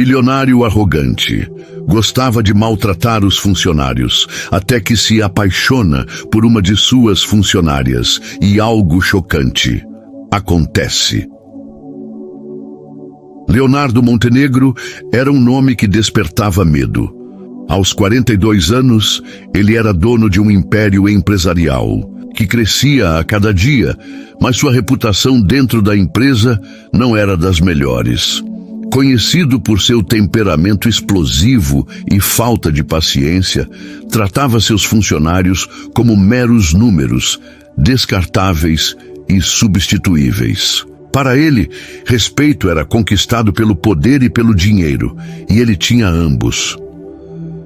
Milionário arrogante. Gostava de maltratar os funcionários, até que se apaixona por uma de suas funcionárias e algo chocante acontece. Leonardo Montenegro era um nome que despertava medo. Aos 42 anos, ele era dono de um império empresarial que crescia a cada dia, mas sua reputação dentro da empresa não era das melhores. Conhecido por seu temperamento explosivo e falta de paciência, tratava seus funcionários como meros números, descartáveis e substituíveis. Para ele, respeito era conquistado pelo poder e pelo dinheiro, e ele tinha ambos.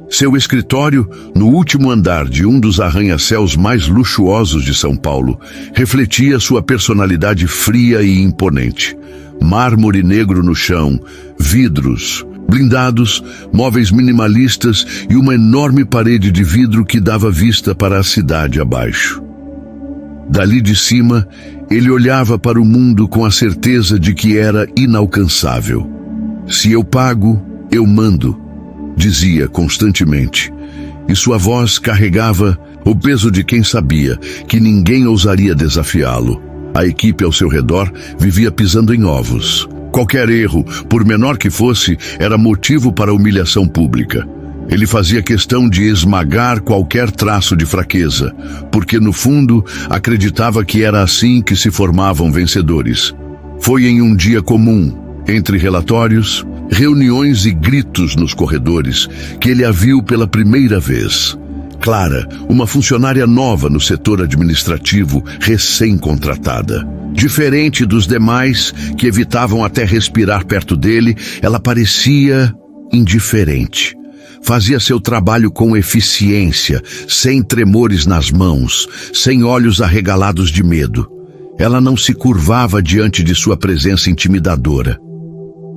Seu escritório, no último andar de um dos arranha-céus mais luxuosos de São Paulo, refletia sua personalidade fria e imponente. Mármore negro no chão, vidros, blindados, móveis minimalistas e uma enorme parede de vidro que dava vista para a cidade abaixo. Dali de cima, ele olhava para o mundo com a certeza de que era inalcançável. "Se eu pago, eu mando", dizia constantemente, e sua voz carregava o peso de quem sabia que ninguém ousaria desafiá-lo. A equipe ao seu redor vivia pisando em ovos. Qualquer erro, por menor que fosse, era motivo para humilhação pública. Ele fazia questão de esmagar qualquer traço de fraqueza, porque no fundo acreditava que era assim que se formavam vencedores. Foi em um dia comum, entre relatórios, reuniões e gritos nos corredores, que ele a viu pela primeira vez. Clara, uma funcionária nova no setor administrativo, recém-contratada. Diferente dos demais, que evitavam até respirar perto dele, ela parecia indiferente. Fazia seu trabalho com eficiência, sem tremores nas mãos, sem olhos arregalados de medo. Ela não se curvava diante de sua presença intimidadora.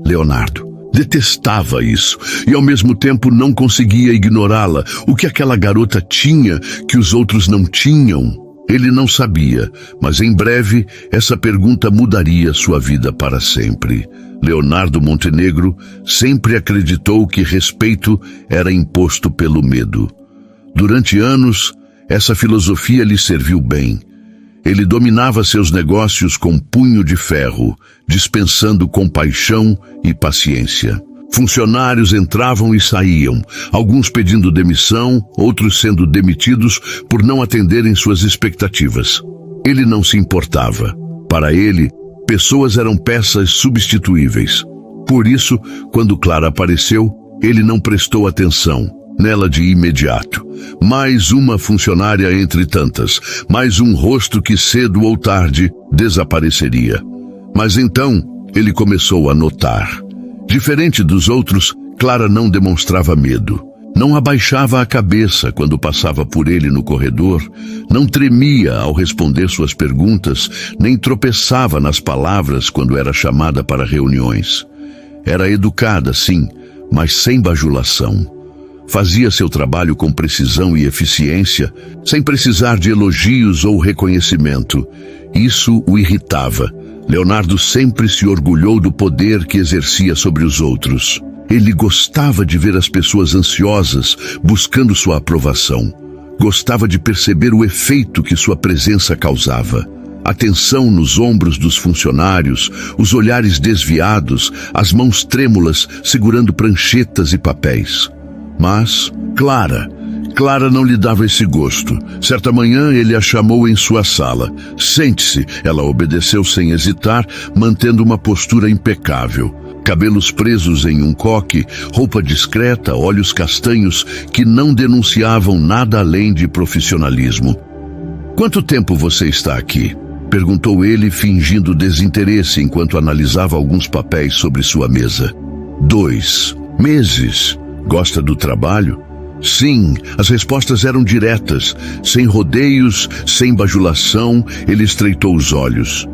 Leonardo detestava isso e ao mesmo tempo não conseguia ignorá-la. O que aquela garota tinha que os outros não tinham? Ele não sabia, mas em breve essa pergunta mudaria sua vida para sempre. Leonardo Montenegro sempre acreditou que respeito era imposto pelo medo. Durante anos, essa filosofia lhe serviu bem. Ele dominava seus negócios com punho de ferro, dispensando compaixão e paciência. Funcionários entravam e saíam, alguns pedindo demissão, outros sendo demitidos por não atenderem suas expectativas. Ele não se importava. Para ele, pessoas eram peças substituíveis. Por isso, quando Clara apareceu, ele não prestou atenção nela de imediato. Mais uma funcionária entre tantas, mais um rosto que cedo ou tarde desapareceria. Mas então ele começou a notar. Diferente dos outros, Clara não demonstrava medo. Não abaixava a cabeça quando passava por ele no corredor, não tremia ao responder suas perguntas, nem tropeçava nas palavras quando era chamada para reuniões. Era educada, sim, mas sem bajulação. Fazia seu trabalho com precisão e eficiência, sem precisar de elogios ou reconhecimento. Isso o irritava. Leonardo sempre se orgulhou do poder que exercia sobre os outros. Ele gostava de ver as pessoas ansiosas, buscando sua aprovação. Gostava de perceber o efeito que sua presença causava. A tensão nos ombros dos funcionários, os olhares desviados, as mãos trêmulas segurando pranchetas e papéis. Mas Clara não lhe dava esse gosto. Certa manhã ele a chamou em sua sala. "Sente-se", ela obedeceu sem hesitar, mantendo uma postura impecável. Cabelos presos em um coque, roupa discreta, olhos castanhos que não denunciavam nada além de profissionalismo. "Quanto tempo você está aqui?", perguntou ele, fingindo desinteresse enquanto analisava alguns papéis sobre sua mesa. 2 meses. "Gosta do trabalho?" Sim, as respostas eram diretas, sem rodeios, sem bajulação. Ele estreitou os olhos.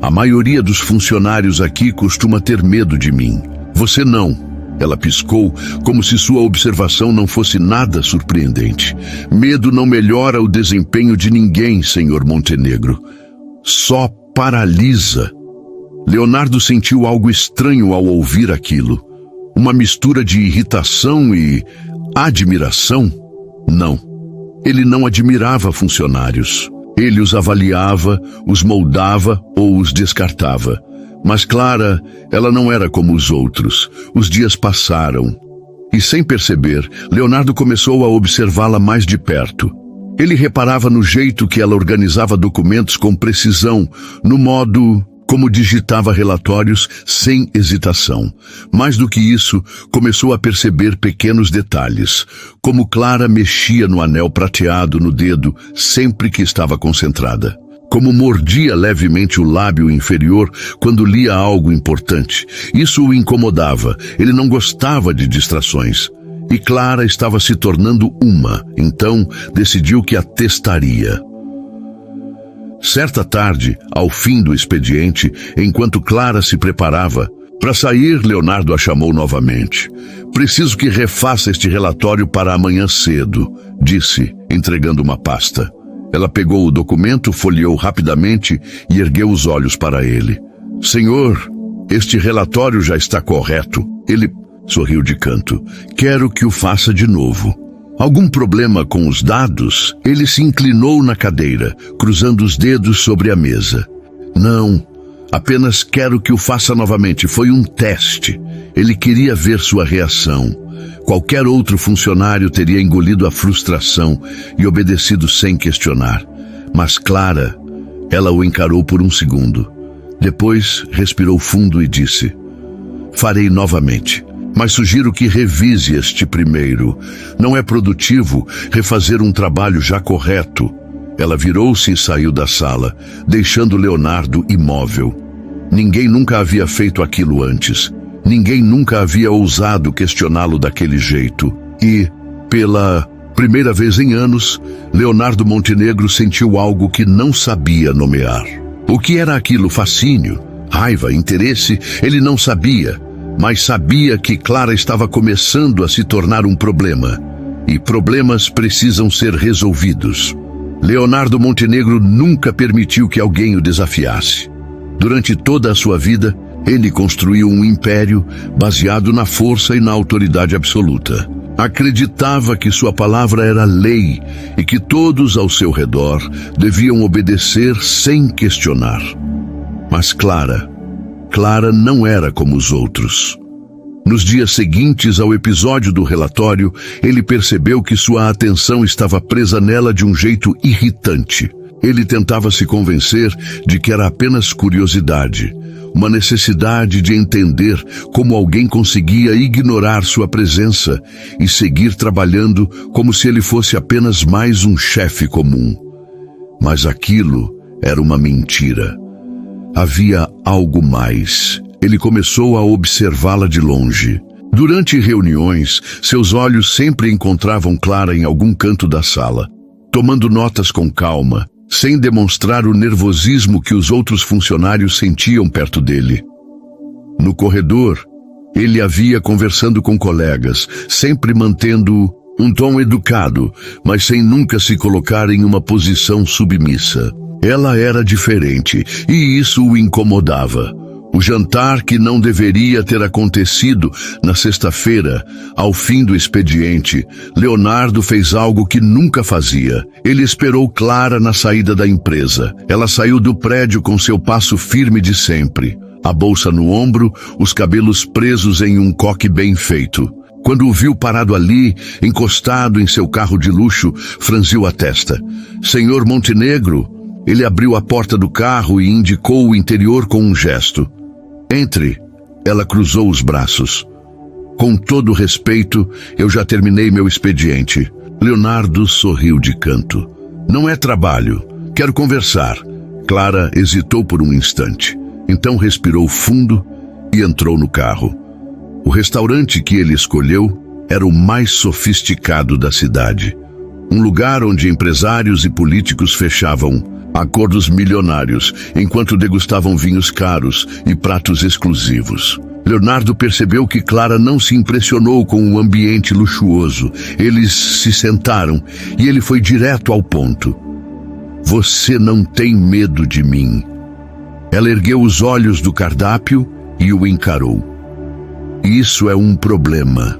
"A maioria dos funcionários aqui costuma ter medo de mim. Você não." Ela piscou, como se sua observação não fosse nada surpreendente. "Medo não melhora o desempenho de ninguém, Sr. Montenegro. Só paralisa." Leonardo sentiu algo estranho ao ouvir aquilo. Uma mistura de irritação e admiração? Não. Ele não admirava funcionários. Ele os avaliava, os moldava ou os descartava. Mas Clara, ela não era como os outros. Os dias passaram. E sem perceber, Leonardo começou a observá-la mais de perto. Ele reparava no jeito que ela organizava documentos com precisão, no modo como digitava relatórios sem hesitação. Mais do que isso, começou a perceber pequenos detalhes, como Clara mexia no anel prateado no dedo sempre que estava concentrada. Como mordia levemente o lábio inferior quando lia algo importante. Isso o incomodava, ele não gostava de distrações. E Clara estava se tornando então decidiu que a testaria. Certa tarde, ao fim do expediente, enquanto Clara se preparava para sair, Leonardo a chamou novamente. Preciso que refaça este relatório para amanhã cedo, disse, entregando uma pasta. Ela pegou o documento, folheou rapidamente e ergueu os olhos para ele. Senhor, este relatório já está correto. Ele sorriu de canto. Quero que o faça de novo. Algum problema com os dados? Ele se inclinou na cadeira, cruzando os dedos sobre a mesa. Não, apenas quero que o faça novamente. Foi um teste. Ele queria ver sua reação. Qualquer outro funcionário teria engolido a frustração e obedecido sem questionar. Mas Clara, ela o encarou por um segundo. Depois respirou fundo e disse: farei novamente. Mas sugiro que revise este primeiro. Não é produtivo refazer um trabalho já correto. Ela virou-se e saiu da sala, deixando Leonardo imóvel. Ninguém nunca havia feito aquilo antes. Ninguém nunca havia ousado questioná-lo daquele jeito. E, pela primeira vez em anos, Leonardo Montenegro sentiu algo que não sabia nomear. O que era aquilo? Fascínio? Raiva? Interesse? Ele não sabia. Mas sabia que Clara estava começando a se tornar um problema. E problemas precisam ser resolvidos. Leonardo Montenegro nunca permitiu que alguém o desafiasse. Durante toda a sua vida, ele construiu um império baseado na força e na autoridade absoluta. Acreditava que sua palavra era lei e que todos ao seu redor deviam obedecer sem questionar. Mas Clara não era como os outros. Nos dias seguintes ao episódio do relatório, ele percebeu que sua atenção estava presa nela de um jeito irritante. Ele tentava se convencer de que era apenas curiosidade, uma necessidade de entender como alguém conseguia ignorar sua presença e seguir trabalhando como se ele fosse apenas mais um chefe comum. Mas aquilo era uma mentira. Havia algo mais. Ele começou a observá-la de longe. Durante reuniões, seus olhos sempre encontravam Clara em algum canto da sala, tomando notas com calma, sem demonstrar o nervosismo que os outros funcionários sentiam perto dele. No corredor, ele a via conversando com colegas, sempre mantendo um tom educado, mas sem nunca se colocar em uma posição submissa. Ela era diferente, e isso o incomodava. O jantar que não deveria ter acontecido na sexta-feira, ao fim do expediente, Leonardo fez algo que nunca fazia. Ele esperou Clara na saída da empresa. Ela saiu do prédio com seu passo firme de sempre, a bolsa no ombro, os cabelos presos em um coque bem feito. Quando o viu parado ali, encostado em seu carro de luxo, franziu a testa. Senhor Montenegro. Ele abriu a porta do carro e indicou o interior com um gesto. Entre. Ela cruzou os braços. Com todo respeito, eu já terminei meu expediente. Leonardo sorriu de canto. Não é trabalho. Quero conversar. Clara hesitou por um instante. Então respirou fundo e entrou no carro. O restaurante que ele escolheu era o mais sofisticado da cidade. Um lugar onde empresários e políticos fechavam acordos milionários, enquanto degustavam vinhos caros e pratos exclusivos. Leonardo percebeu que Clara não se impressionou com o ambiente luxuoso. Eles se sentaram e ele foi direto ao ponto. Você não tem medo de mim. Ela ergueu os olhos do cardápio e o encarou. Isso é um problema.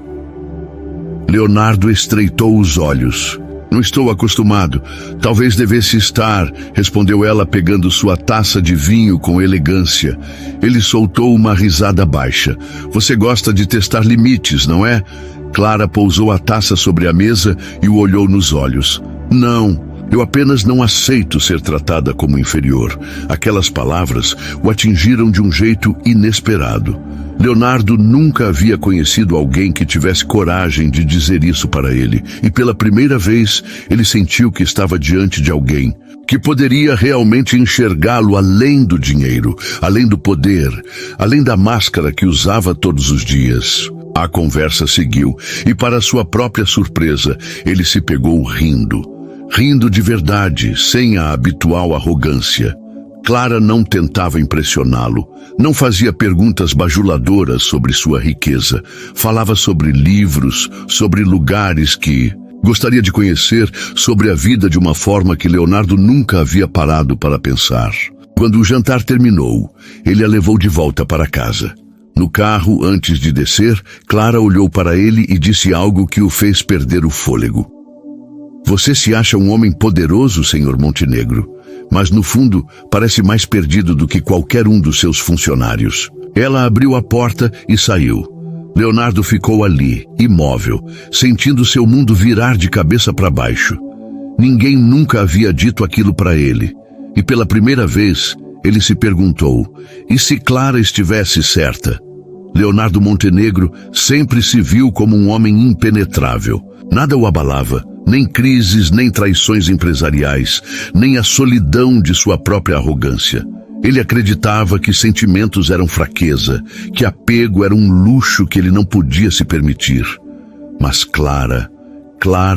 Leonardo estreitou os olhos. Não estou acostumado. Talvez devesse estar, respondeu ela pegando sua taça de vinho com elegância. Ele soltou uma risada baixa. Você gosta de testar limites, não é? Clara pousou a taça sobre a mesa e o olhou nos olhos. Não, eu apenas não aceito ser tratada como inferior. Aquelas palavras o atingiram de um jeito inesperado. Leonardo nunca havia conhecido alguém que tivesse coragem de dizer isso para ele, e pela primeira vez ele sentiu que estava diante de alguém que poderia realmente enxergá-lo além do dinheiro, além do poder, além da máscara que usava todos os dias. A conversa seguiu, e para sua própria surpresa, ele se pegou rindo. Rindo de verdade, sem a habitual arrogância. Clara não tentava impressioná-lo, não fazia perguntas bajuladoras sobre sua riqueza. Falava sobre livros, sobre lugares que gostaria de conhecer, sobre a vida de uma forma que Leonardo nunca havia parado para pensar. Quando o jantar terminou, ele a levou de volta para casa. No carro, antes de descer, Clara olhou para ele e disse algo que o fez perder o fôlego. Você se acha um homem poderoso, Sr. Montenegro, mas no fundo parece mais perdido do que qualquer um dos seus funcionários. Ela abriu a porta e saiu. Leonardo ficou ali, imóvel, sentindo seu mundo virar de cabeça para baixo. Ninguém nunca havia dito aquilo para ele, e pela primeira vez ele se perguntou, e se Clara estivesse certa? Leonardo Montenegro sempre se viu como um homem impenetrável. Nada o abalava, nem crises, nem traições empresariais, nem a solidão de sua própria arrogância. Ele acreditava que sentimentos eram fraqueza, que apego era um luxo que ele não podia se permitir. Mas Clara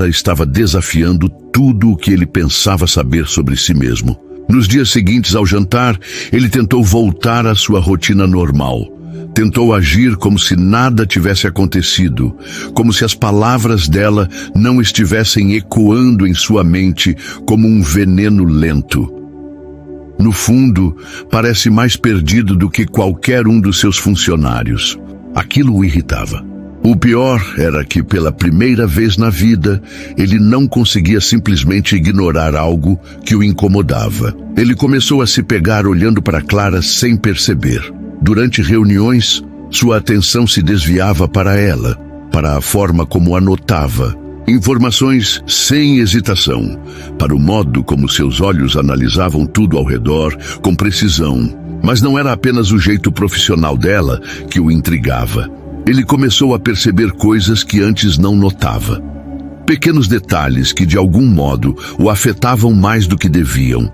estava desafiando tudo o que ele pensava saber sobre si mesmo. Nos dias seguintes ao jantar, ele tentou voltar à sua rotina normal. Tentou agir como se nada tivesse acontecido, como se as palavras dela não estivessem ecoando em sua mente como um veneno lento. No fundo, parece mais perdido do que qualquer um dos seus funcionários. Aquilo o irritava. O pior era que, pela primeira vez na vida, ele não conseguia simplesmente ignorar algo que o incomodava. Ele começou a se pegar olhando para Clara sem perceber. Durante reuniões, sua atenção se desviava para ela, para a forma como anotava informações sem hesitação, para o modo como seus olhos analisavam tudo ao redor com precisão. Mas não era apenas o jeito profissional dela que o intrigava. Ele começou a perceber coisas que antes não notava. Pequenos detalhes que de algum modo o afetavam mais do que deviam.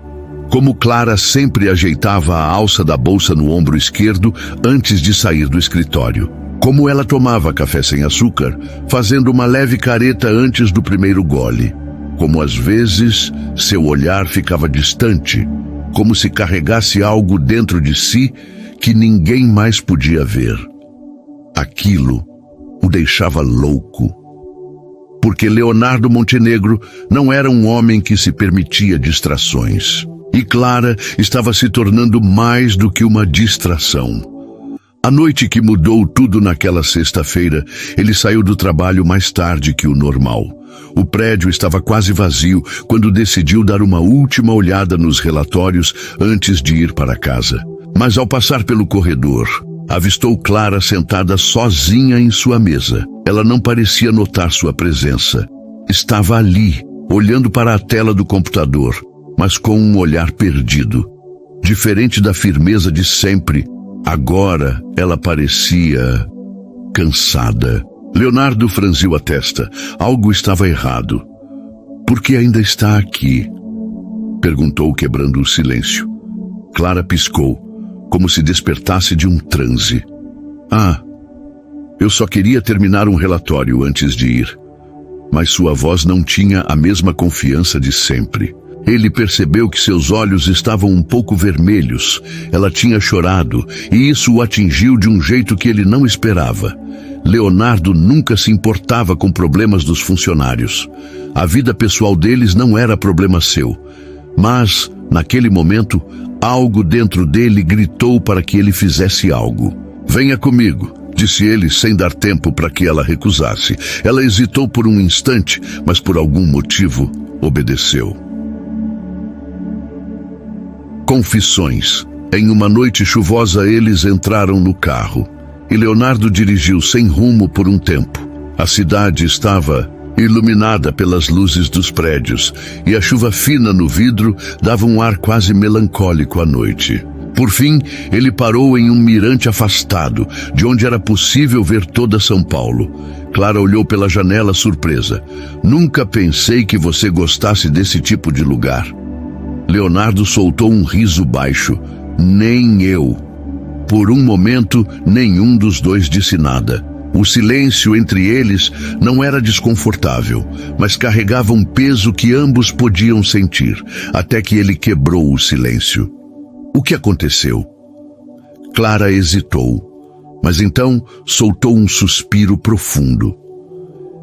Como Clara sempre ajeitava a alça da bolsa no ombro esquerdo antes de sair do escritório. Como ela tomava café sem açúcar, fazendo uma leve careta antes do primeiro gole. Como às vezes seu olhar ficava distante, como se carregasse algo dentro de si que ninguém mais podia ver. Aquilo o deixava louco. Porque Leonardo Montenegro não era um homem que se permitia distrações. E Clara estava se tornando mais do que uma distração. A noite que mudou tudo naquela sexta-feira, ele saiu do trabalho mais tarde que o normal. O prédio estava quase vazio quando decidiu dar uma última olhada nos relatórios antes de ir para casa. Mas ao passar pelo corredor, avistou Clara sentada sozinha em sua mesa. Ela não parecia notar sua presença. Estava ali, olhando para a tela do computador, mas com um olhar perdido. Diferente da firmeza de sempre, agora ela parecia cansada. Leonardo franziu a testa. Algo estava errado. Por que ainda está aqui? Perguntou, quebrando o silêncio. Clara piscou, como se despertasse de um transe. Eu só queria terminar um relatório antes de ir. Mas sua voz não tinha a mesma confiança de sempre. Ele percebeu que seus olhos estavam um pouco vermelhos. Ela tinha chorado, e isso o atingiu de um jeito que ele não esperava. Leonardo nunca se importava com problemas dos funcionários. A vida pessoal deles não era problema seu. Mas, naquele momento, algo dentro dele gritou para que ele fizesse algo. Venha comigo, disse ele sem dar tempo para que ela recusasse. Ela hesitou por um instante, mas por algum motivo obedeceu. Confissões. Em uma noite chuvosa, eles entraram no carro e Leonardo dirigiu sem rumo por um tempo. A cidade estava iluminada pelas luzes dos prédios e a chuva fina no vidro dava um ar quase melancólico à noite. Por fim, ele parou em um mirante afastado, de onde era possível ver toda São Paulo. Clara olhou pela janela surpresa. Nunca pensei que você gostasse desse tipo de lugar. Leonardo soltou um riso baixo. Nem eu. Por um momento, nenhum dos dois disse nada. O silêncio entre eles não era desconfortável, mas carregava um peso que ambos podiam sentir, até que ele quebrou o silêncio. O que aconteceu? Clara hesitou, mas então soltou um suspiro profundo.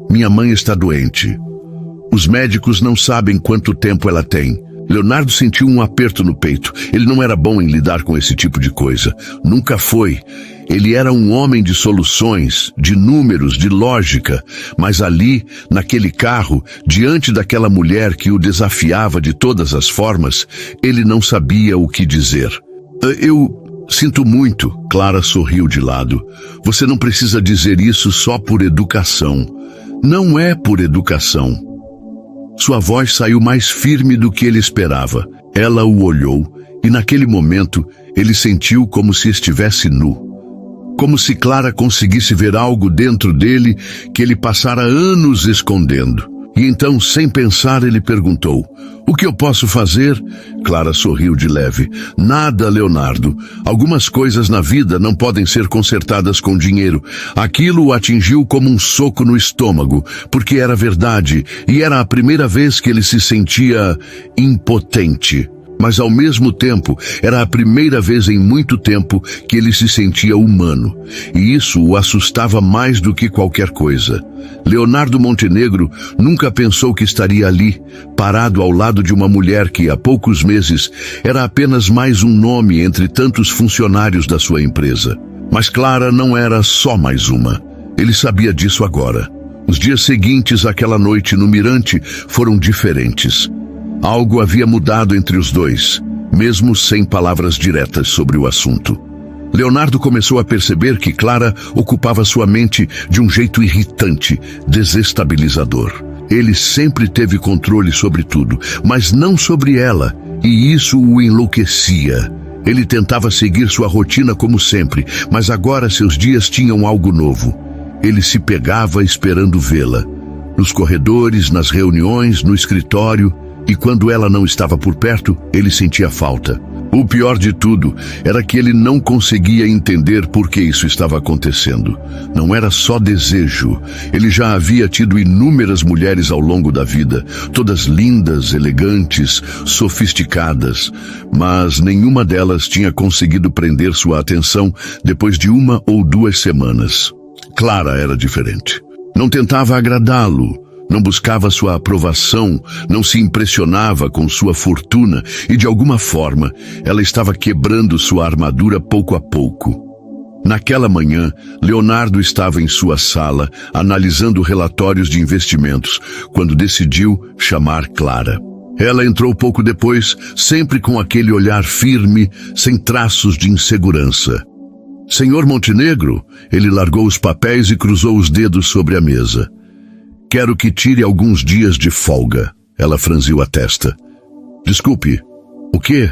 Minha mãe está doente. Os médicos não sabem quanto tempo ela tem. Leonardo sentiu um aperto no peito. Ele não era bom em lidar com esse tipo de coisa. Nunca foi. Ele era um homem de soluções, de números, de lógica. Mas ali, naquele carro, diante daquela mulher que o desafiava de todas as formas, ele não sabia o que dizer. Eu sinto muito, Clara sorriu de lado. Você não precisa dizer isso só por educação. Não é por educação. Sua voz saiu mais firme do que ele esperava. Ela o olhou e naquele momento ele sentiu como se estivesse nu. Como se Clara conseguisse ver algo dentro dele que ele passara anos escondendo. E então, sem pensar, ele perguntou: "O que eu posso fazer?" Clara sorriu de leve. "Nada, Leonardo. Algumas coisas na vida não podem ser consertadas com dinheiro." Aquilo o atingiu como um soco no estômago, porque era verdade, e era a primeira vez que ele se sentia impotente. Mas ao mesmo tempo, era a primeira vez em muito tempo que ele se sentia humano. E isso o assustava mais do que qualquer coisa. Leonardo Montenegro nunca pensou que estaria ali, parado ao lado de uma mulher que, há poucos meses, era apenas mais um nome entre tantos funcionários da sua empresa. Mas Clara não era só mais uma. Ele sabia disso agora. Os dias seguintes àquela noite no Mirante foram diferentes. Algo havia mudado entre os dois, mesmo sem palavras diretas sobre o assunto. Leonardo começou a perceber que Clara ocupava sua mente de um jeito irritante, desestabilizador. Ele sempre teve controle sobre tudo, mas não sobre ela, e isso o enlouquecia. Ele tentava seguir sua rotina como sempre, mas agora seus dias tinham algo novo. Ele se pegava esperando vê-la. Nos corredores, nas reuniões, no escritório. E quando ela não estava por perto, ele sentia falta. O pior de tudo era que ele não conseguia entender por que isso estava acontecendo. Não era só desejo. Ele já havia tido inúmeras mulheres ao longo da vida, todas lindas, elegantes, sofisticadas, mas nenhuma delas tinha conseguido prender sua atenção depois de 1 ou 2 semanas. Clara era diferente. Não tentava agradá-lo. Não buscava sua aprovação, não se impressionava com sua fortuna e, de alguma forma, ela estava quebrando sua armadura pouco a pouco. Naquela manhã, Leonardo estava em sua sala, analisando relatórios de investimentos, quando decidiu chamar Clara. Ela entrou pouco depois, sempre com aquele olhar firme, sem traços de insegurança. "Senhor Montenegro?" Ele largou os papéis e cruzou os dedos sobre a mesa. "Quero que tire alguns dias de folga." Ela franziu a testa. "Desculpe, o quê?"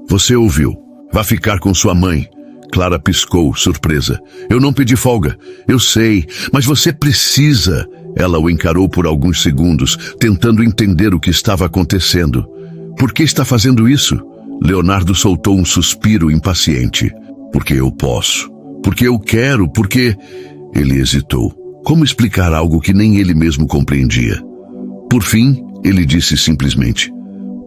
"Você ouviu. Vá ficar com sua mãe." Clara piscou, surpresa. "Eu não pedi folga." "Eu sei, mas você precisa." Ela o encarou por alguns segundos, tentando entender o que estava acontecendo. "Por que está fazendo isso?" Leonardo soltou um suspiro impaciente. "Porque eu posso. Porque eu quero. Porque..." Ele hesitou. Como explicar algo que nem ele mesmo compreendia? Por fim, ele disse simplesmente: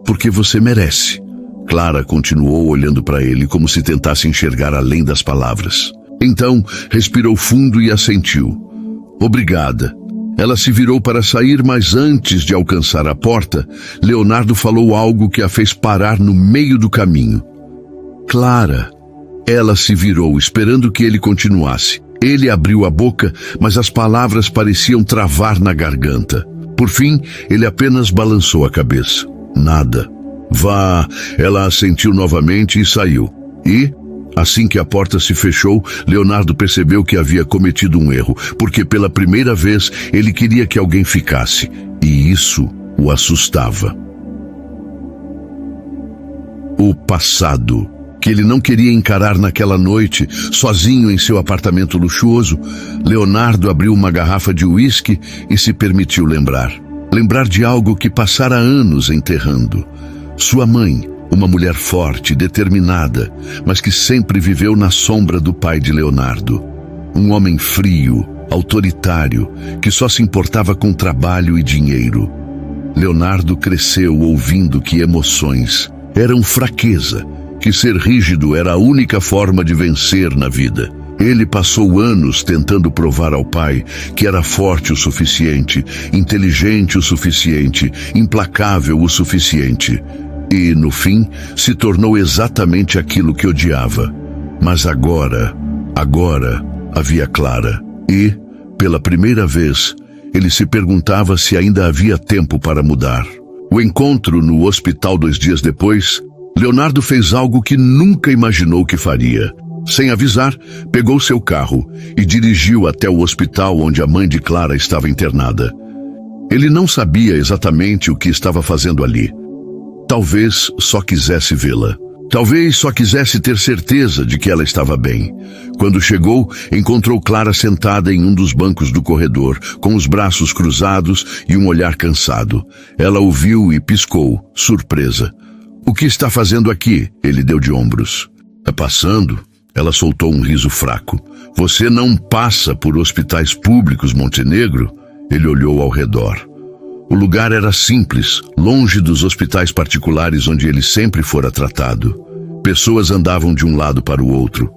"Porque você merece." Clara continuou olhando para ele como se tentasse enxergar além das palavras. Então, respirou fundo e assentiu. "Obrigada." Ela se virou para sair, mas antes de alcançar a porta, Leonardo falou algo que a fez parar no meio do caminho. "Clara." Ela se virou, esperando que ele continuasse. Ele abriu a boca, mas as palavras pareciam travar na garganta. Por fim, ele apenas balançou a cabeça. Nada. Vá, ela assentiu novamente e saiu. E, assim que a porta se fechou, Leonardo percebeu que havia cometido um erro, porque pela primeira vez ele queria que alguém ficasse, e isso o assustava. O passado, que ele não queria encarar naquela noite, sozinho em seu apartamento luxuoso, Leonardo abriu uma garrafa de uísque e se permitiu lembrar. Lembrar de algo que passara anos enterrando. Sua mãe, uma mulher forte, determinada, mas que sempre viveu na sombra do pai de Leonardo. Um homem frio, autoritário, que só se importava com trabalho e dinheiro. Leonardo cresceu ouvindo que emoções eram fraqueza, que ser rígido era a única forma de vencer na vida. Ele passou anos tentando provar ao pai que era forte o suficiente, inteligente o suficiente, implacável o suficiente. E, no fim, se tornou exatamente aquilo que odiava. Mas agora havia Clara. E, pela primeira vez, ele se perguntava se ainda havia tempo para mudar. O encontro no hospital 2 dias depois, Leonardo fez algo que nunca imaginou que faria. Sem avisar, pegou seu carro e dirigiu até o hospital onde a mãe de Clara estava internada. Ele não sabia exatamente o que estava fazendo ali. Talvez só quisesse vê-la. Talvez só quisesse ter certeza de que ela estava bem. Quando chegou, encontrou Clara sentada em um dos bancos do corredor, com os braços cruzados e um olhar cansado. Ela o viu e piscou, surpresa. "O que está fazendo aqui?" Ele deu de ombros. "Tá passando?" Ela soltou um riso fraco. "Você não passa por hospitais públicos, Montenegro?" Ele olhou ao redor. O lugar era simples, longe dos hospitais particulares onde ele sempre fora tratado. Pessoas andavam de um lado para o outro.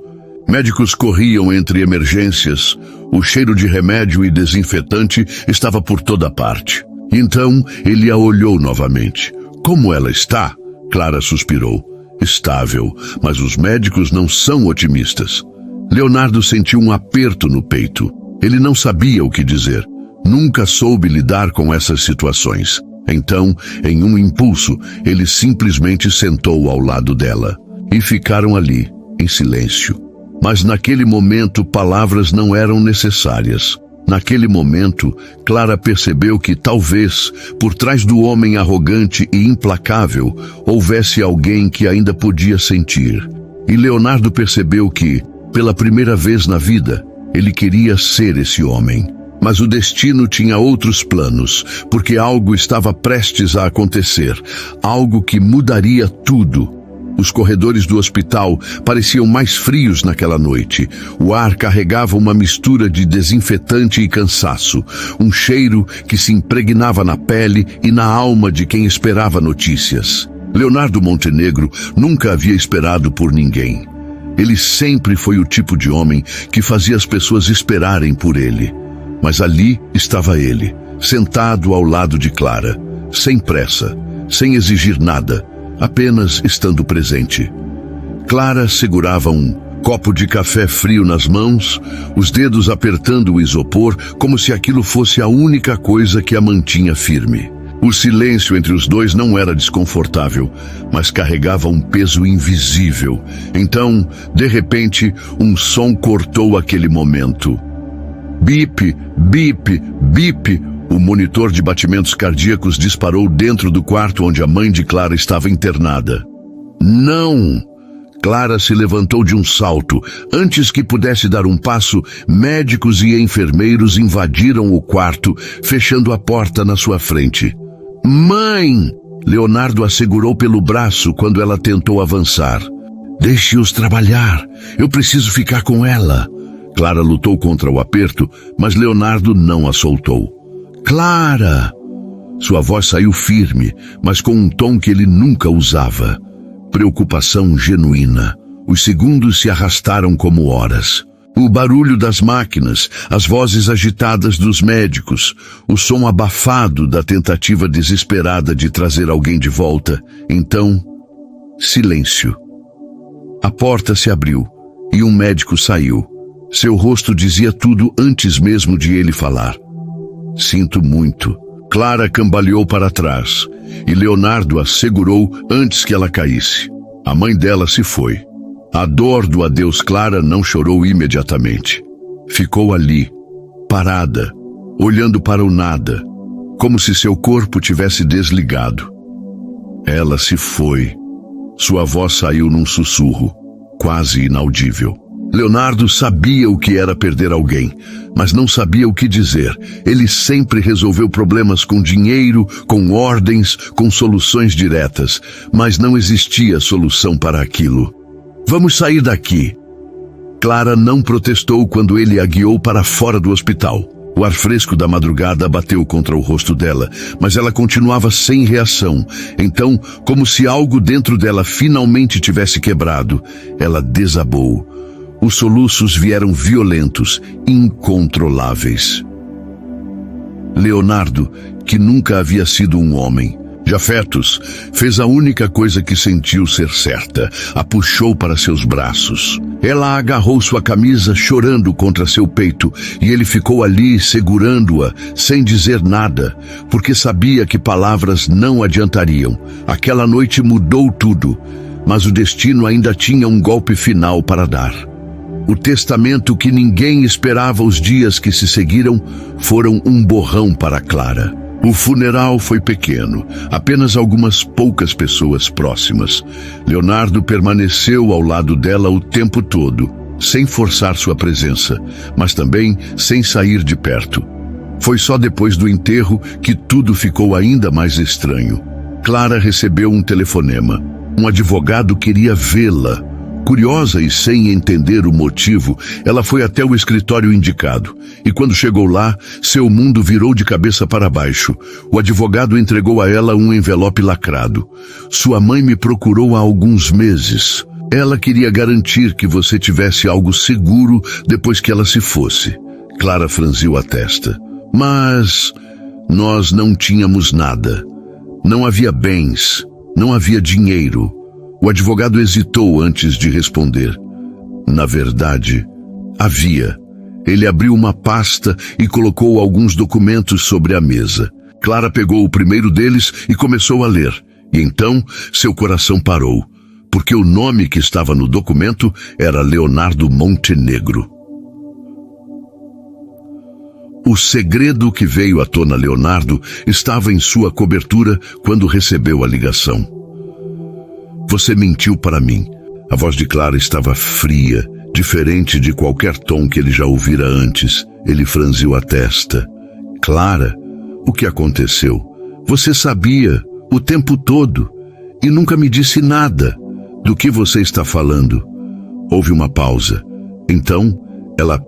Médicos corriam entre emergências. O cheiro de remédio e desinfetante estava por toda parte. Então ele a olhou novamente. "Como ela está?" Clara suspirou. "Estável, mas os médicos não são otimistas." Leonardo sentiu um aperto no peito. Ele não sabia o que dizer. Nunca soube lidar com essas situações. Então, em um impulso, ele simplesmente sentou ao lado dela. E ficaram ali, em silêncio. Mas naquele momento, palavras não eram necessárias. Naquele momento, Clara percebeu que talvez, por trás do homem arrogante e implacável, houvesse alguém que ainda podia sentir. E Leonardo percebeu que, pela primeira vez na vida, ele queria ser esse homem. Mas o destino tinha outros planos, porque algo estava prestes a acontecer, algo que mudaria tudo. Os corredores do hospital pareciam mais frios naquela noite. O ar carregava uma mistura de desinfetante e cansaço, um cheiro que se impregnava na pele e na alma de quem esperava notícias. Leonardo Montenegro nunca havia esperado por ninguém. Ele sempre foi o tipo de homem que fazia as pessoas esperarem por ele. Mas ali estava ele, sentado ao lado de Clara, sem pressa, sem exigir nada, apenas estando presente. Clara segurava um copo de café frio nas mãos, os dedos apertando o isopor, como se aquilo fosse a única coisa que a mantinha firme. O silêncio entre os dois não era desconfortável, mas carregava um peso invisível. Então, de repente, um som cortou aquele momento. Bip, bip, bip. O monitor de batimentos cardíacos disparou dentro do quarto onde a mãe de Clara estava internada. Não! Clara se levantou de um salto. Antes que pudesse dar um passo, médicos e enfermeiros invadiram o quarto, fechando a porta na sua frente. "Mãe!" Leonardo a segurou pelo braço quando ela tentou avançar. "Deixe-os trabalhar. Eu preciso ficar com ela." Clara lutou contra o aperto, mas Leonardo não a soltou. "Clara!" Sua voz saiu firme, mas com um tom que ele nunca usava. Preocupação genuína. Os segundos se arrastaram como horas. O barulho das máquinas, as vozes agitadas dos médicos, o som abafado da tentativa desesperada de trazer alguém de volta. Então, silêncio. A porta se abriu e um médico saiu. Seu rosto dizia tudo antes mesmo de ele falar. Sinto muito. Clara cambaleou para trás e Leonardo a segurou antes que ela caísse. A mãe dela se foi. A dor do adeus Clara não chorou imediatamente. Ficou ali, parada, olhando para o nada, como se seu corpo tivesse desligado. Ela se foi. Sua voz saiu num sussurro, quase inaudível. Leonardo sabia o que era perder alguém, mas não sabia o que dizer. Ele sempre resolveu problemas com dinheiro, com ordens, com soluções diretas, mas não existia solução para aquilo. Vamos sair daqui. Clara não protestou quando ele a guiou para fora do hospital. O ar fresco da madrugada bateu contra o rosto dela, mas ela continuava sem reação. Então, como se algo dentro dela finalmente tivesse quebrado, ela desabou. Os soluços vieram violentos, incontroláveis. Leonardo, que nunca havia sido um homem, Jafetos, fez a única coisa que sentiu ser certa. A puxou para seus braços. Ela agarrou sua camisa, chorando contra seu peito, e ele ficou ali, segurando-a, sem dizer nada, porque sabia que palavras não adiantariam. Aquela noite mudou tudo, mas o destino ainda tinha um golpe final para dar. O testamento que ninguém esperava. Os dias que se seguiram foram um borrão para Clara. O funeral foi pequeno, apenas algumas poucas pessoas próximas. Leonardo permaneceu ao lado dela o tempo todo, sem forçar sua presença, mas também sem sair de perto. Foi só depois do enterro que tudo ficou ainda mais estranho. Clara recebeu um telefonema. Um advogado queria vê-la. Curiosa e sem entender o motivo, ela foi até o escritório indicado. E quando chegou lá, seu mundo virou de cabeça para baixo. O advogado entregou a ela um envelope lacrado. Sua mãe me procurou há alguns meses. Ela queria garantir que você tivesse algo seguro depois que ela se fosse. Clara franziu a testa. Mas nós não tínhamos nada. Não havia bens, não havia dinheiro. O advogado hesitou antes de responder. Na verdade, havia. Ele abriu uma pasta e colocou alguns documentos sobre a mesa. Clara pegou o primeiro deles e começou a ler. E então, seu coração parou, porque o nome que estava no documento era Leonardo Montenegro. O segredo que veio à tona Leonardo estava em sua cobertura quando recebeu a ligação. Você mentiu para mim. A voz de Clara estava fria, diferente de qualquer tom que ele já ouvira antes. Ele franziu a testa. Clara, o que aconteceu? Você sabia o tempo todo e nunca me disse nada. Do que você está falando? Houve uma pausa. Então, ela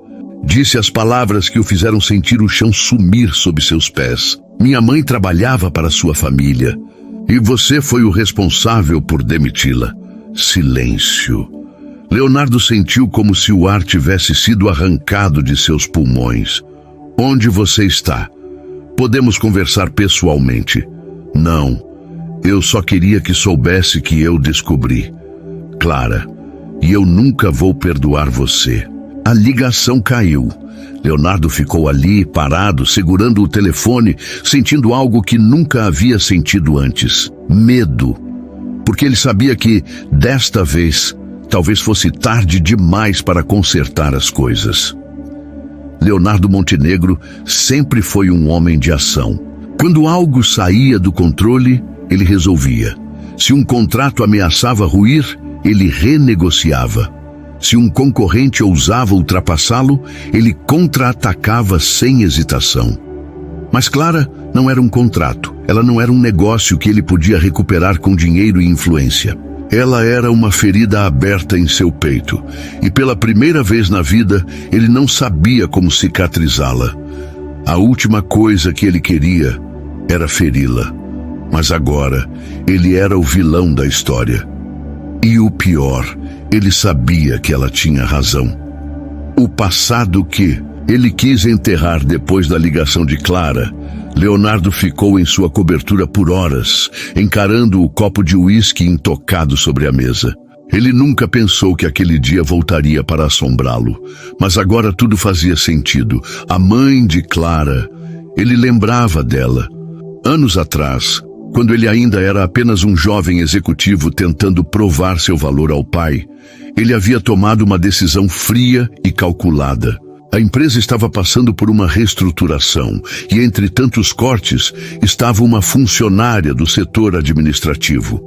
disse as palavras que o fizeram sentir o chão sumir sob seus pés. Minha mãe trabalhava para sua família. E você foi o responsável por demiti-la. Silêncio. Leonardo sentiu como se o ar tivesse sido arrancado de seus pulmões. Onde você está? Podemos conversar pessoalmente. Não. Eu só queria que soubesse que eu descobri. Clara, e eu nunca vou perdoar você. A ligação caiu. Leonardo ficou ali, parado, segurando o telefone, sentindo algo que nunca havia sentido antes. Medo. Porque ele sabia que, desta vez, talvez fosse tarde demais para consertar as coisas. Leonardo Montenegro sempre foi um homem de ação. Quando algo saía do controle, ele resolvia. Se um contrato ameaçava ruir, ele renegociava. Se um concorrente ousava ultrapassá-lo, ele contra-atacava sem hesitação. Mas Clara não era um contrato. Ela não era um negócio que ele podia recuperar com dinheiro e influência. Ela era uma ferida aberta em seu peito. E pela primeira vez na vida, ele não sabia como cicatrizá-la. A última coisa que ele queria era feri-la. Mas agora, ele era o vilão da história. E o pior, ele sabia que ela tinha razão. O passado que ele quis enterrar depois da ligação de Clara, Leonardo ficou em sua cobertura por horas, encarando o copo de uísque intocado sobre a mesa. Ele nunca pensou que aquele dia voltaria para assombrá-lo, mas agora tudo fazia sentido. A mãe de Clara, ele lembrava dela. Anos atrás, quando ele ainda era apenas um jovem executivo tentando provar seu valor ao pai, ele havia tomado uma decisão fria e calculada. A empresa estava passando por uma reestruturação e, entre tantos cortes, estava uma funcionária do setor administrativo.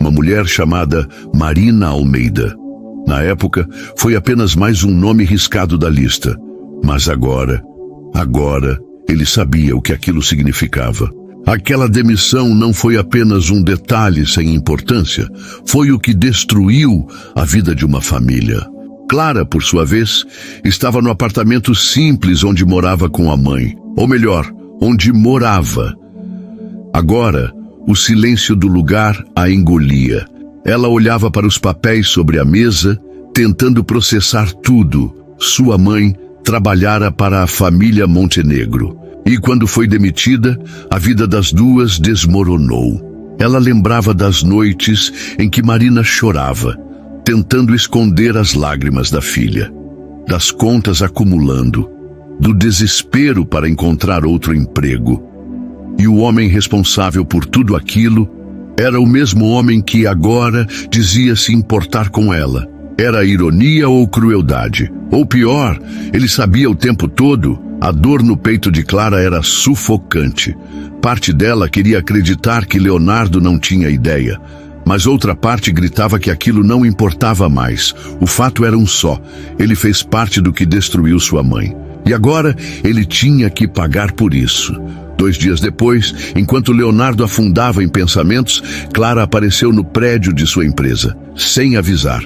Uma mulher chamada Marina Almeida. Na época, foi apenas mais um nome riscado da lista. Mas agora, ele sabia o que aquilo significava. Aquela demissão não foi apenas um detalhe sem importância, foi o que destruiu a vida de uma família. Clara, por sua vez, estava no apartamento simples onde morava com a mãe. Ou melhor, onde morava. Agora, o silêncio do lugar a engolia. Ela olhava para os papéis sobre a mesa, tentando processar tudo. Sua mãe trabalhara para a família Montenegro. E quando foi demitida, a vida das duas desmoronou. Ela lembrava das noites em que Marina chorava, tentando esconder as lágrimas da filha, das contas acumulando, do desespero para encontrar outro emprego. E o homem responsável por tudo aquilo era o mesmo homem que agora dizia se importar com ela. Era ironia ou crueldade? Ou pior, ele sabia o tempo todo. A dor no peito de Clara era sufocante. Parte dela queria acreditar que Leonardo não tinha ideia, mas outra parte gritava que aquilo não importava mais. O fato era um só: ele fez parte do que destruiu sua mãe. E agora ele tinha que pagar por isso. 2 dias depois, enquanto Leonardo afundava em pensamentos, Clara apareceu no prédio de sua empresa, sem avisar,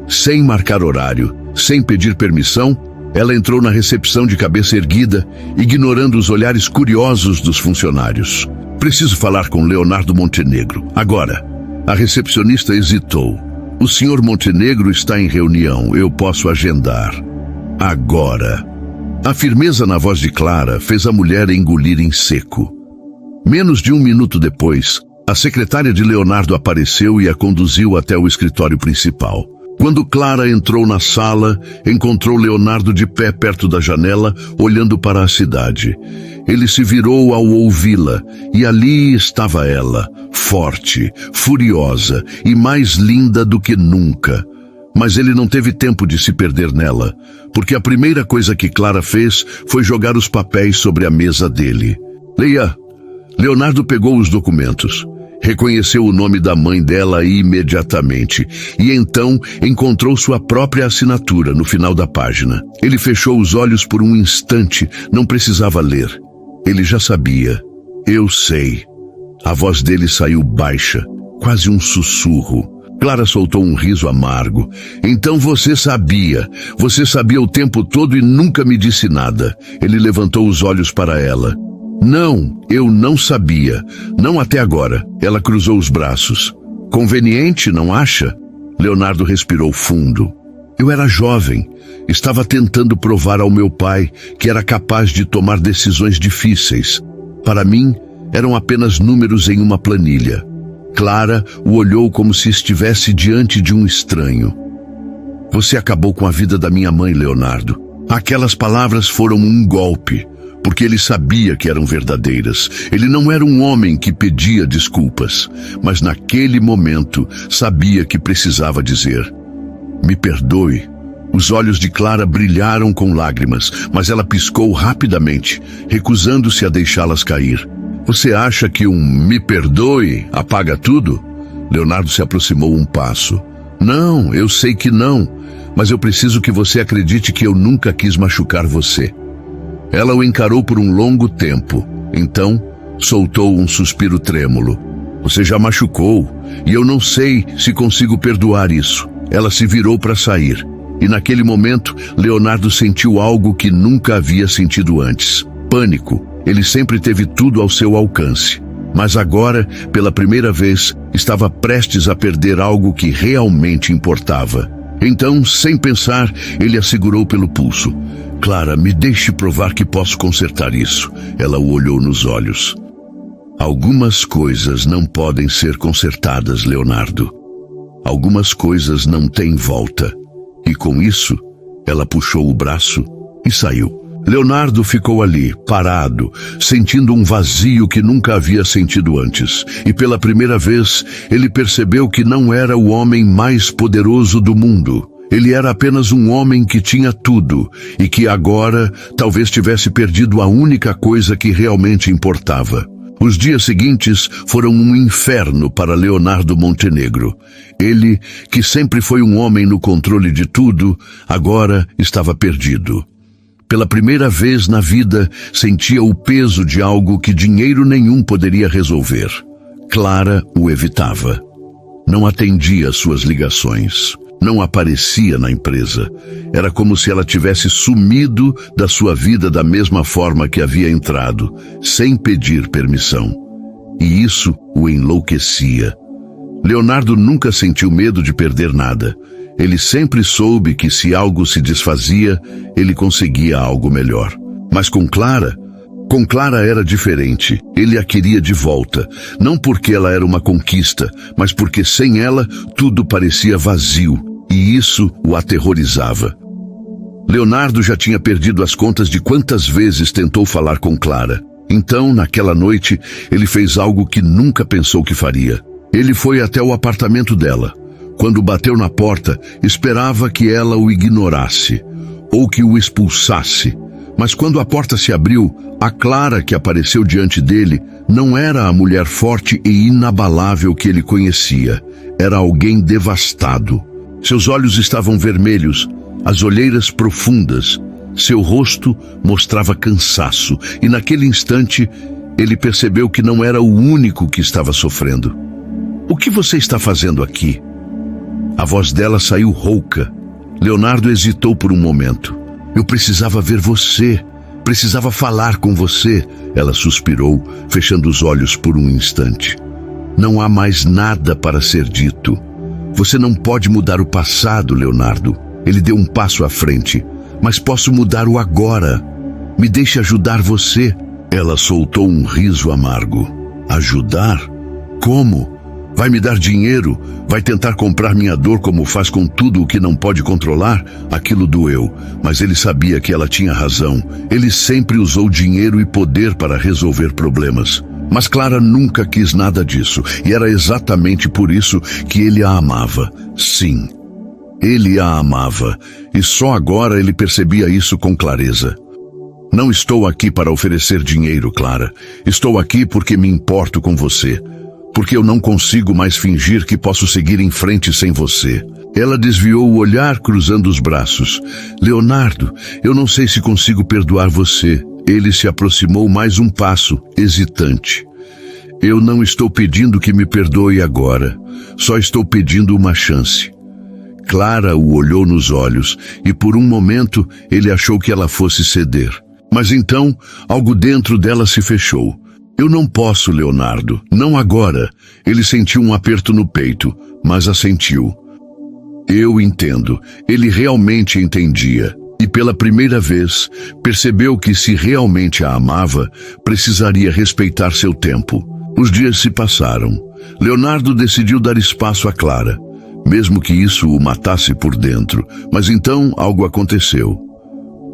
sem marcar horário, sem pedir permissão. Ela entrou na recepção de cabeça erguida, ignorando os olhares curiosos dos funcionários. Preciso falar com Leonardo Montenegro, agora. A recepcionista hesitou. O senhor Montenegro está em reunião, eu posso agendar. Agora. A firmeza na voz de Clara fez a mulher engolir em seco. Menos de 1 minuto depois, a secretária de Leonardo apareceu e a conduziu até o escritório principal. Quando Clara entrou na sala, encontrou Leonardo de pé perto da janela, olhando para a cidade. Ele se virou ao ouvi-la, e ali estava ela, forte, furiosa e mais linda do que nunca. Mas ele não teve tempo de se perder nela, porque a primeira coisa que Clara fez foi jogar os papéis sobre a mesa dele. Leia. Leonardo pegou os documentos. Reconheceu o nome da mãe dela imediatamente e então encontrou sua própria assinatura no final da página. Ele fechou os olhos por um instante, não precisava ler. Ele já sabia. Eu sei. A voz dele saiu baixa, quase um sussurro. Clara soltou um riso amargo. Então você sabia o tempo todo e nunca me disse nada. Ele levantou os olhos para ela. Não, eu não sabia. Não até agora. Ela cruzou os braços. Conveniente, não acha? Leonardo respirou fundo. Eu era jovem. Estava tentando provar ao meu pai que era capaz de tomar decisões difíceis. Para mim, eram apenas números em uma planilha. Clara o olhou como se estivesse diante de um estranho. Você acabou com a vida da minha mãe, Leonardo. Aquelas palavras foram um golpe. Porque ele sabia que eram verdadeiras. Ele não era um homem que pedia desculpas, mas naquele momento sabia que precisava dizer: me perdoe. Os olhos de Clara brilharam com lágrimas, mas ela piscou rapidamente, recusando-se a deixá-las cair. Você acha que um me perdoe apaga tudo? Leonardo se aproximou um passo. Não, eu sei que não, mas eu preciso que você acredite que eu nunca quis machucar você. Ela o encarou por um longo tempo. Então, soltou um suspiro trêmulo. Você já machucou, e eu não sei se consigo perdoar isso. Ela se virou para sair. E naquele momento, Leonardo sentiu algo que nunca havia sentido antes. Pânico. Ele sempre teve tudo ao seu alcance. Mas agora, pela primeira vez, estava prestes a perder algo que realmente importava. Então, sem pensar, ele a segurou pelo pulso. Clara, me deixe provar que posso consertar isso. Ela o olhou nos olhos. Algumas coisas não podem ser consertadas, Leonardo. Algumas coisas não têm volta. E com isso, ela puxou o braço e saiu. Leonardo ficou ali, parado, sentindo um vazio que nunca havia sentido antes. E pela primeira vez, ele percebeu que não era o homem mais poderoso do mundo. Ele era apenas um homem que tinha tudo e que agora talvez tivesse perdido a única coisa que realmente importava. Os dias seguintes foram um inferno para Leonardo Montenegro. Ele, que sempre foi um homem no controle de tudo, agora estava perdido. Pela primeira vez na vida, sentia o peso de algo que dinheiro nenhum poderia resolver. Clara o evitava. Não atendia às suas ligações. Não aparecia na empresa. Era como se ela tivesse sumido da sua vida da mesma forma que havia entrado, sem pedir permissão. E isso o enlouquecia. Leonardo nunca sentiu medo de perder nada. Ele sempre soube que se algo se desfazia, ele conseguia algo melhor. Mas com Clara era diferente. Ele a queria de volta, não porque ela era uma conquista, mas porque sem ela tudo parecia vazio, e isso o aterrorizava. Leonardo já tinha perdido as contas de quantas vezes tentou falar com Clara. Então, naquela noite, ele fez algo que nunca pensou que faria. Ele foi até o apartamento dela. Quando bateu na porta, esperava que ela o ignorasse, ou que o expulsasse. Mas quando a porta se abriu, a Clara que apareceu diante dele não era a mulher forte e inabalável que ele conhecia. Era alguém devastado. Seus olhos estavam vermelhos, as olheiras profundas. Seu rosto mostrava cansaço, e naquele instante ele percebeu que não era o único que estava sofrendo. "O que você está fazendo aqui?" A voz dela saiu rouca. Leonardo hesitou por um momento. "Eu precisava ver você. Precisava falar com você." Ela suspirou, fechando os olhos por um instante. "Não há mais nada para ser dito. Você não pode mudar o passado, Leonardo." Ele deu um passo à frente. "Mas posso mudar o agora. Me deixe ajudar você." Ela soltou um riso amargo. "Ajudar? Como? Vai me dar dinheiro? Vai tentar comprar minha dor como faz com tudo o que não pode controlar?" Aquilo doeu, mas ele sabia que ela tinha razão. Ele sempre usou dinheiro e poder para resolver problemas. Mas Clara nunca quis nada disso, e era exatamente por isso que ele a amava. Sim, ele a amava, e só agora ele percebia isso com clareza. "Não estou aqui para oferecer dinheiro, Clara. Estou aqui porque me importo com você. Porque eu não consigo mais fingir que posso seguir em frente sem você." Ela desviou o olhar, cruzando os braços. "Leonardo, eu não sei se consigo perdoar você." Ele se aproximou mais um passo, hesitante. "Eu não estou pedindo que me perdoe agora. Só estou pedindo uma chance." Clara o olhou nos olhos, e por um momento ele achou que ela fosse ceder. Mas então, algo dentro dela se fechou. "Eu não posso, Leonardo. Não agora." Ele sentiu um aperto no peito, mas assentiu. "Eu entendo." Ele realmente entendia. E pela primeira vez, percebeu que se realmente a amava, precisaria respeitar seu tempo. Os dias se passaram. Leonardo decidiu dar espaço a Clara, mesmo que isso o matasse por dentro. Mas então algo aconteceu.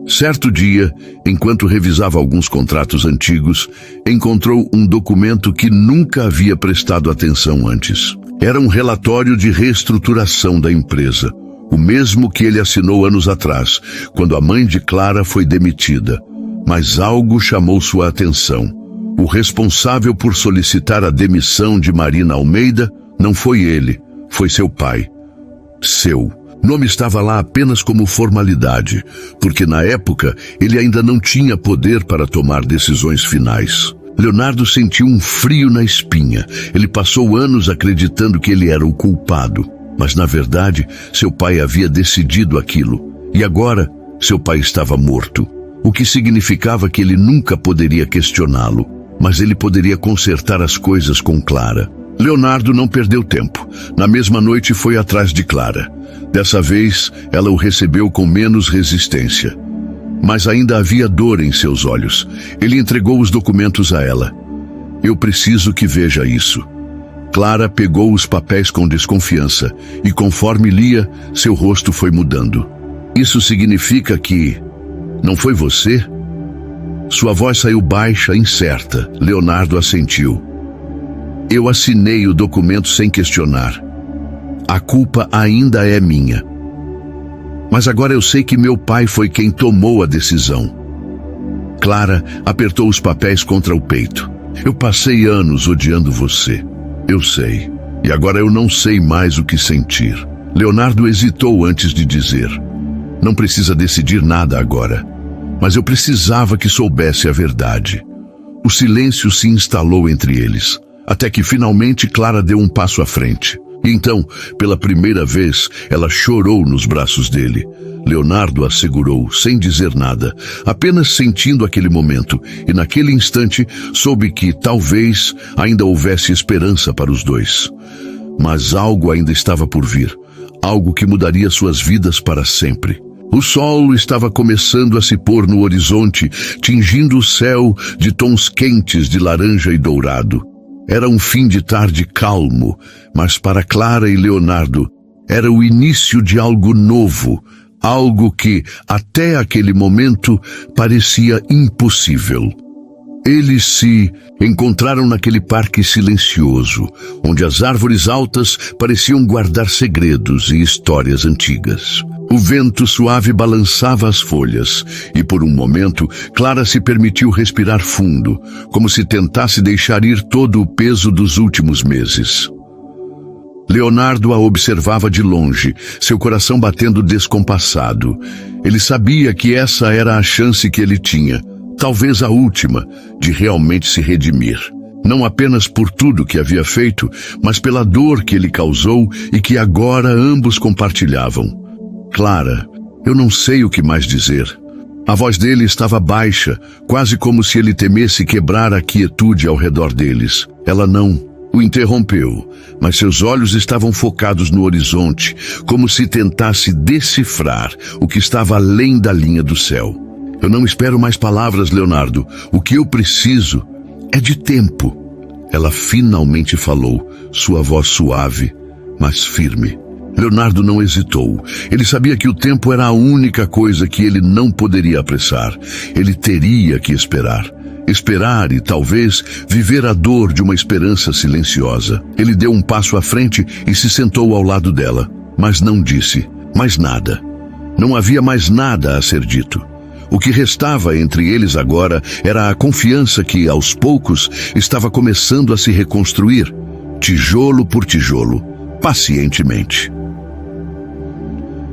Certo dia, enquanto revisava alguns contratos antigos, encontrou um documento que nunca havia prestado atenção antes. Era um relatório de reestruturação da empresa, o mesmo que ele assinou anos atrás, quando a mãe de Clara foi demitida. Mas algo chamou sua atenção. O responsável por solicitar a demissão de Marina Almeida não foi ele, foi seu pai. Seu nome estava lá apenas como formalidade, porque na época ele ainda não tinha poder para tomar decisões finais. Leonardo sentiu um frio na espinha. Ele passou anos acreditando que ele era o culpado. Mas, na verdade, seu pai havia decidido aquilo. E agora, seu pai estava morto. O que significava que ele nunca poderia questioná-lo. Mas ele poderia consertar as coisas com Clara. Leonardo não perdeu tempo. Na mesma noite foi atrás de Clara. Dessa vez, ela o recebeu com menos resistência. Mas ainda havia dor em seus olhos. Ele entregou os documentos a ela. "Eu preciso que veja isso." Clara pegou os papéis com desconfiança e, conforme lia, seu rosto foi mudando. Isso significa que... Não foi você? Sua voz saiu baixa, incerta. Leonardo assentiu. Eu assinei o documento sem questionar. A culpa ainda é minha. Mas agora eu sei que meu pai foi quem tomou a decisão. Clara apertou os papéis contra o peito. Eu passei anos odiando você. Eu sei. E agora eu não sei mais o que sentir. Leonardo hesitou antes de dizer. Não precisa decidir nada agora. Mas eu precisava que soubesse a verdade. O silêncio se instalou entre eles, até que finalmente Clara deu um passo à frente. E então, pela primeira vez, ela chorou nos braços dele. Leonardo a segurou, sem dizer nada, apenas sentindo aquele momento, e naquele instante soube que, talvez, ainda houvesse esperança para os dois. Mas algo ainda estava por vir, algo que mudaria suas vidas para sempre. O sol estava começando a se pôr no horizonte, tingindo o céu de tons quentes de laranja e dourado. Era um fim de tarde calmo, mas para Clara e Leonardo era o início de algo novo, algo que, até aquele momento, parecia impossível. Eles se encontraram naquele parque silencioso, onde as árvores altas pareciam guardar segredos e histórias antigas. O vento suave balançava as folhas, e por um momento, Clara se permitiu respirar fundo, como se tentasse deixar ir todo o peso dos últimos meses. Leonardo a observava de longe, seu coração batendo descompassado. Ele sabia que essa era a chance que ele tinha, talvez a última, de realmente se redimir. Não apenas por tudo que havia feito, mas pela dor que ele causou e que agora ambos compartilhavam. Clara, eu não sei o que mais dizer. A voz dele estava baixa, quase como se ele temesse quebrar a quietude ao redor deles. Ela não o interrompeu, mas seus olhos estavam focados no horizonte, como se tentasse decifrar o que estava além da linha do céu. Eu não espero mais palavras, Leonardo. O que eu preciso é de tempo. Ela finalmente falou, sua voz suave, mas firme. Leonardo não hesitou. Ele sabia que o tempo era a única coisa que ele não poderia apressar. Ele teria que esperar. Esperar e, talvez, viver a dor de uma esperança silenciosa. Ele deu um passo à frente e se sentou ao lado dela, mas não disse mais nada. Não havia mais nada a ser dito. O que restava entre eles agora era a confiança que, aos poucos, estava começando a se reconstruir, tijolo por tijolo, pacientemente.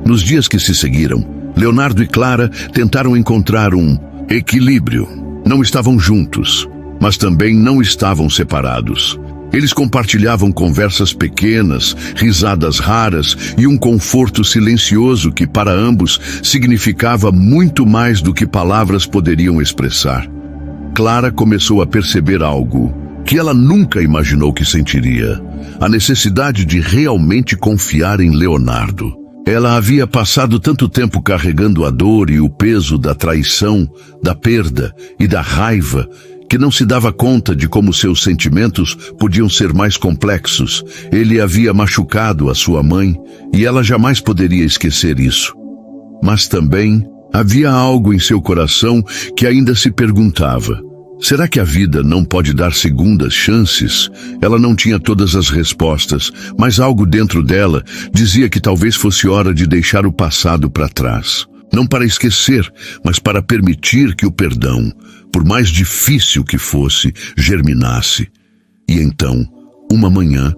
Nos dias que se seguiram, Leonardo e Clara tentaram encontrar um equilíbrio. Não estavam juntos, mas também não estavam separados. Eles compartilhavam conversas pequenas, risadas raras e um conforto silencioso que, para ambos, significava muito mais do que palavras poderiam expressar. Clara começou a perceber algo que ela nunca imaginou que sentiria: a necessidade de realmente confiar em Leonardo. Ela havia passado tanto tempo carregando a dor e o peso da traição, da perda e da raiva, que não se dava conta de como seus sentimentos podiam ser mais complexos. Ele havia machucado a sua mãe e ela jamais poderia esquecer isso. Mas também havia algo em seu coração que ainda se perguntava: será que a vida não pode dar segundas chances? Ela não tinha todas as respostas, mas algo dentro dela dizia que talvez fosse hora de deixar o passado para trás. Não para esquecer, mas para permitir que o perdão, por mais difícil que fosse, germinasse. E então, uma manhã,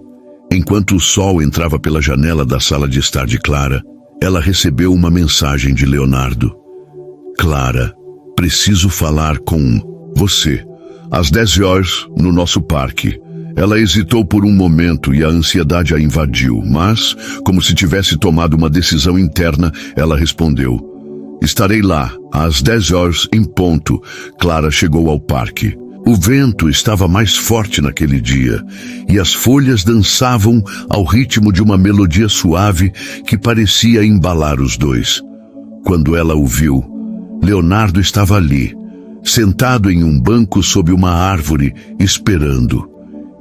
enquanto o sol entrava pela janela da sala de estar de Clara, ela recebeu uma mensagem de Leonardo. Clara, preciso falar com você, às 10 horas, no nosso parque. Ela hesitou por um momento e a ansiedade a invadiu, mas, como se tivesse tomado uma decisão interna, ela respondeu: estarei lá, às 10 horas em ponto. Clara chegou ao parque. O vento estava mais forte naquele dia, e as folhas dançavam ao ritmo de uma melodia suave que parecia embalar os dois. Quando ela o viu, Leonardo estava ali, sentado em um banco sob uma árvore, esperando.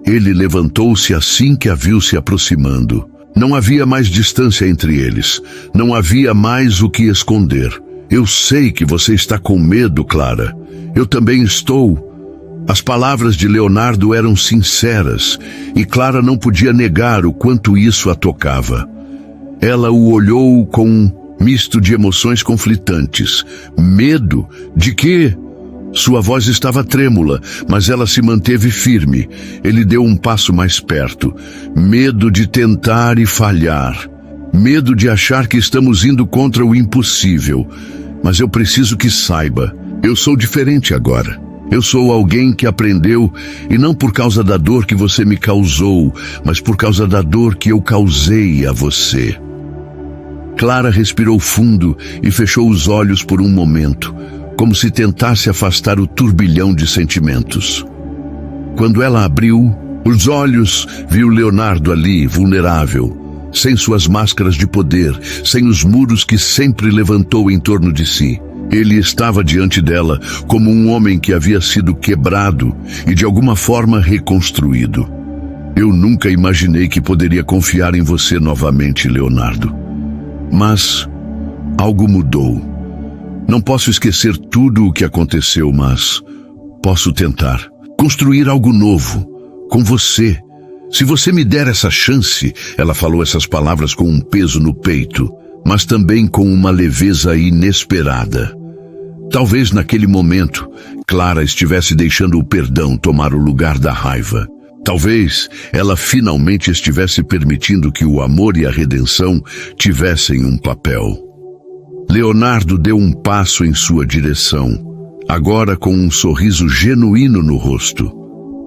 Ele levantou-se assim que a viu se aproximando. Não havia mais distância entre eles. Não havia mais o que esconder. Eu sei que você está com medo, Clara. Eu também estou. As palavras de Leonardo eram sinceras e Clara não podia negar o quanto isso a tocava. Ela o olhou com um misto de emoções conflitantes. Medo? De quê? Sua voz estava trêmula, mas ela se manteve firme. Ele deu um passo mais perto. Medo de tentar e falhar. Medo de achar que estamos indo contra o impossível. Mas eu preciso que saiba, eu sou diferente agora. Eu sou alguém que aprendeu, e não por causa da dor que você me causou, mas por causa da dor que eu causei a você. Clara respirou fundo e fechou os olhos por um momento, como se tentasse afastar o turbilhão de sentimentos. Quando ela abriu os olhos, viu Leonardo ali, vulnerável, sem suas máscaras de poder, sem os muros que sempre levantou em torno de si. Ele estava diante dela como um homem que havia sido quebrado e de alguma forma reconstruído. Eu nunca imaginei que poderia confiar em você novamente, Leonardo. Mas algo mudou. Não posso esquecer tudo o que aconteceu, mas posso tentar construir algo novo com você. Se você me der essa chance, ela falou essas palavras com um peso no peito, mas também com uma leveza inesperada. Talvez naquele momento, Clara estivesse deixando o perdão tomar o lugar da raiva. Talvez ela finalmente estivesse permitindo que o amor e a redenção tivessem um papel. Leonardo deu um passo em sua direção, agora com um sorriso genuíno no rosto.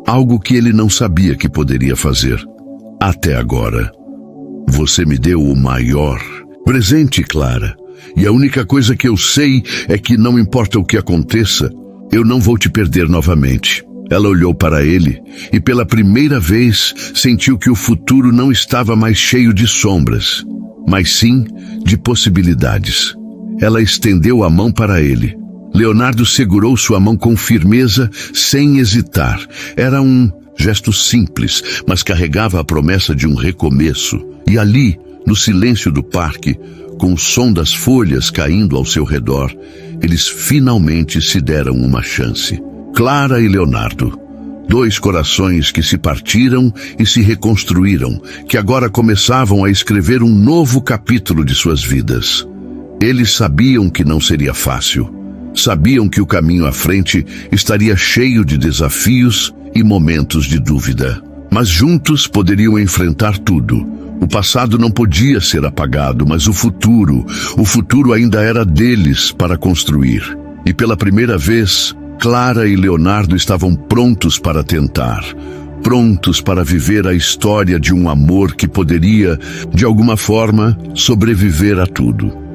Algo que ele não sabia que poderia fazer. Até agora. Você me deu o maior presente, Clara. E a única coisa que eu sei é que não importa o que aconteça, eu não vou te perder novamente. Ela olhou para ele e pela primeira vez sentiu que o futuro não estava mais cheio de sombras, mas sim de possibilidades. Ela estendeu a mão para ele. Leonardo segurou sua mão com firmeza, sem hesitar. Era um gesto simples, mas carregava a promessa de um recomeço. E ali, no silêncio do parque, com o som das folhas caindo ao seu redor, eles finalmente se deram uma chance. Clara e Leonardo, dois corações que se partiram e se reconstruíram, que agora começavam a escrever um novo capítulo de suas vidas. Eles sabiam que não seria fácil. Sabiam que o caminho à frente estaria cheio de desafios e momentos de dúvida. Mas juntos poderiam enfrentar tudo. O passado não podia ser apagado, mas o futuro ainda era deles para construir. E pela primeira vez, Clara e Leonardo estavam prontos para tentar, prontos para viver a história de um amor que poderia, de alguma forma, sobreviver a tudo.